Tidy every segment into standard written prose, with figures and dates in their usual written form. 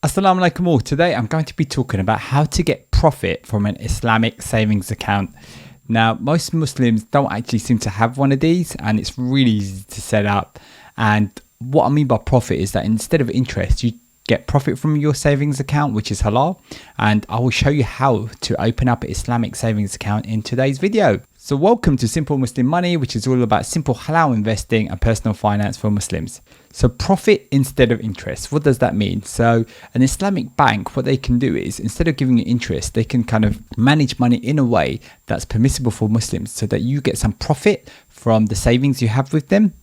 Assalamu alaikum all. Today I'm going to be talking about how to get profit from an Islamic savings account. Now, most Muslims don't actually seem to have one of these, and it's really easy to set up. And what I mean by profit is that instead of interest, you get profit from your savings account, which is halal. And I will show you how to open up an Islamic savings account in today's video. So welcome to Simple Muslim Money, which is all about simple halal investing and personal finance for Muslims. So profit instead of interest. What does that mean? So an Islamic bank, what they can do is instead of giving you interest, they can kind of manage money in a way that's permissible for Muslims so that you get some profit from the savings you have with them.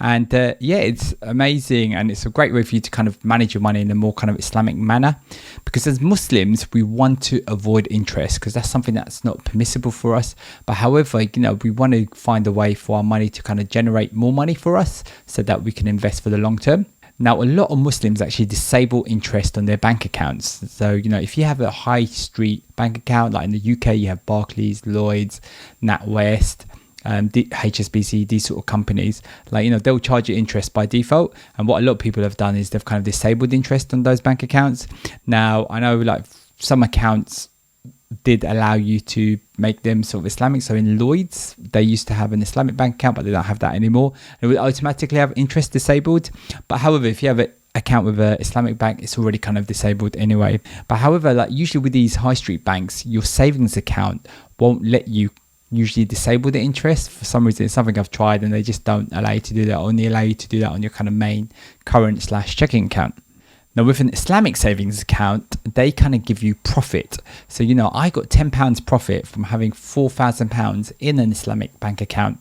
And it's amazing, and it's a great way for you to kind of manage your money in a more kind of Islamic manner, because as Muslims we want to avoid interest because that's something that's not permissible for us. But however, we want to find a way for our money to kind of generate more money for us so that we can invest for the long term. Now, a lot of Muslims actually disable interest on their bank accounts. So, if you have a high street bank account, like in the UK, you have Barclays, Lloyds, NatWest, HSBC, these sort of companies, they'll charge you interest by default. And what a lot of people have done is they've kind of disabled interest on those bank accounts. Now, I know some accounts did allow you to make them sort of Islamic. So in Lloyds, they used to have an Islamic bank account, but they don't have that anymore. It would automatically have interest disabled. But however, if you have an account with an Islamic bank, it's already kind of disabled anyway. But however, usually with these high street banks, your savings account won't let you usually disable the interest. For some reason, it's something I've tried and they just don't allow you to do that. Only allow you to do that on your kind of main current/checking account. Now, with an Islamic savings account, they kind of give you profit. So, I got £10 profit from having £4,000 in an Islamic bank account.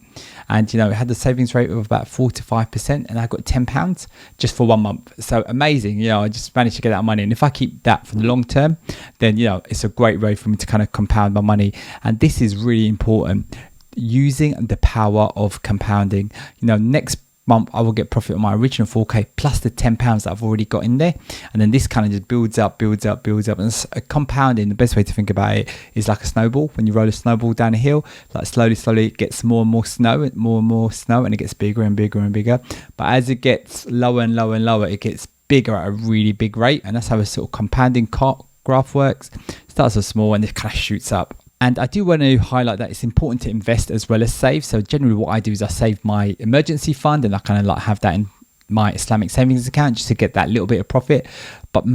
And, it had the savings rate of about 4 to 5%. And I got £10 just for 1 month. So amazing. I just managed to get that money. And if I keep that for the long term, then, it's a great way for me to kind of compound my money. And this is really important. Using the power of compounding. Next month I will get profit on my original 4k plus the £10 that I've already got in there, and then this kind of just builds up. And compounding, the best way to think about it is like a snowball. When you roll a snowball down a hill, slowly it gets more and more snow, and it gets bigger and bigger. But as it gets lower and lower, it gets bigger at a really big rate, and that's how a sort of compounding graph works. It starts off small and it kind of shoots up. And I do want to highlight that it's important to invest as well as save. So generally what I do is I save my emergency fund, and I kind of have that in my Islamic savings account just to get that little bit of profit. But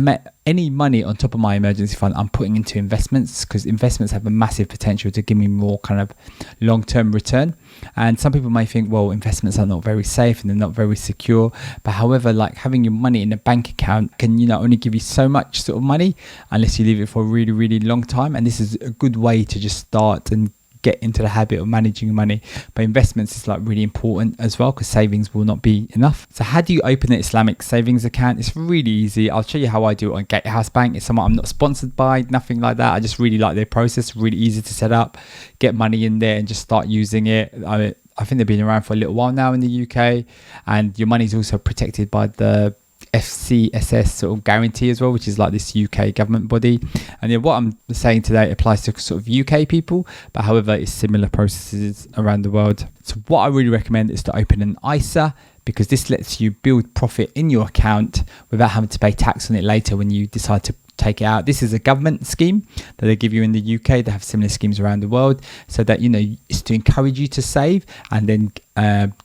any money on top of my emergency fund, I'm putting into investments, because investments have a massive potential to give me more kind of long-term return. And some people may think, well, investments are not very safe and they're not very secure. But however, having your money in a bank account can, only give you so much sort of money unless you leave it for a really, really long time. And this is a good way to just start and get into the habit of managing your money. But investments is really important as well, because savings will not be enough. So how do you open an Islamic savings account? It's really easy. I'll show you how I do it on Gatehouse Bank. It's someone I'm not sponsored by, nothing like that. I just really like their process. Really easy to set up, get money in there and just start using it. I think they've been around for a little while now in the UK, and your money is also protected by the FCSS sort of guarantee as well, which is this UK government body. And what I'm saying today applies to sort of UK people, but however, it's similar processes around the world. So what I really recommend is to open an ISA, because this lets you build profit in your account without having to pay tax on it later when you decide to take it out. This is a government scheme that they give you in the UK. They have similar schemes around the world, so that it's to encourage you to save and then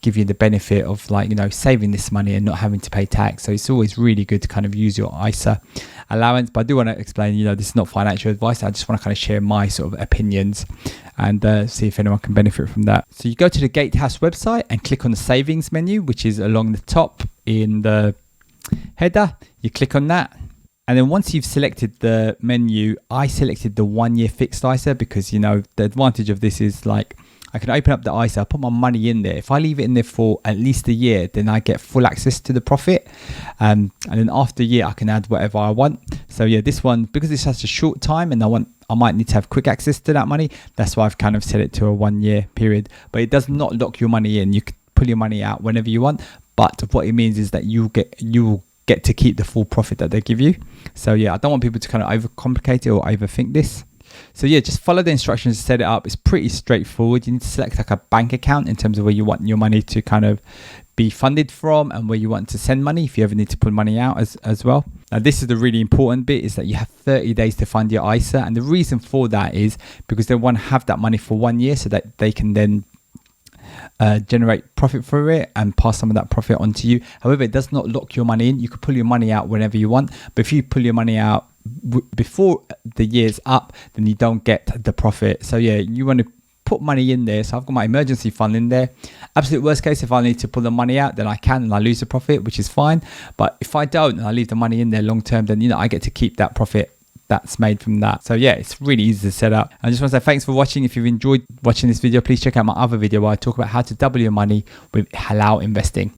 give you the benefit of saving this money and not having to pay tax. So it's always really good to kind of use your ISA allowance. But I do want to explain, this is not financial advice. I just want to kind of share my sort of opinions and see if anyone can benefit from that. So you go to the Gatehouse website and click on the savings menu, which is along the top in the header. You click on that. And then once you've selected the menu, I selected the 1 year fixed ISA, because, the advantage of this is I can open up the ISA, I put my money in there. If I leave it in there for at least a year, then I get full access to the profit. And then after a year, I can add whatever I want. So this one, because it's such a short time and I might need to have quick access to that money, that's why I've kind of set it to a 1 year period. But it does not lock your money in. You can pull your money out whenever you want. But what it means is that you will get to keep the full profit that they give you. So I don't want people to kind of overcomplicate it or overthink this. So just follow the instructions to set it up. It's pretty straightforward. You need to select a bank account in terms of where you want your money to kind of be funded from and where you want to send money if you ever need to pull money out as well. Now, this is the really important bit, is that you have 30 days to fund your ISA. And the reason for that is because they want to have that money for 1 year so that they can then generate profit for it and pass some of that profit on to you. However, it does not lock your money in. You can pull your money out whenever you want. But if you pull your money out before the year's up, then you don't get the profit. So yeah, you want to put money in there. So I've got my emergency fund in there. Absolute worst case, if I need to pull the money out, then I can and I lose the profit, which is fine. But if I don't and I leave the money in there long term, then I get to keep that profit that's made from that. So yeah, it's really easy to set up. I just want to say thanks for watching. If you've enjoyed watching this video, please check out my other video where I talk about how to double your money with halal investing.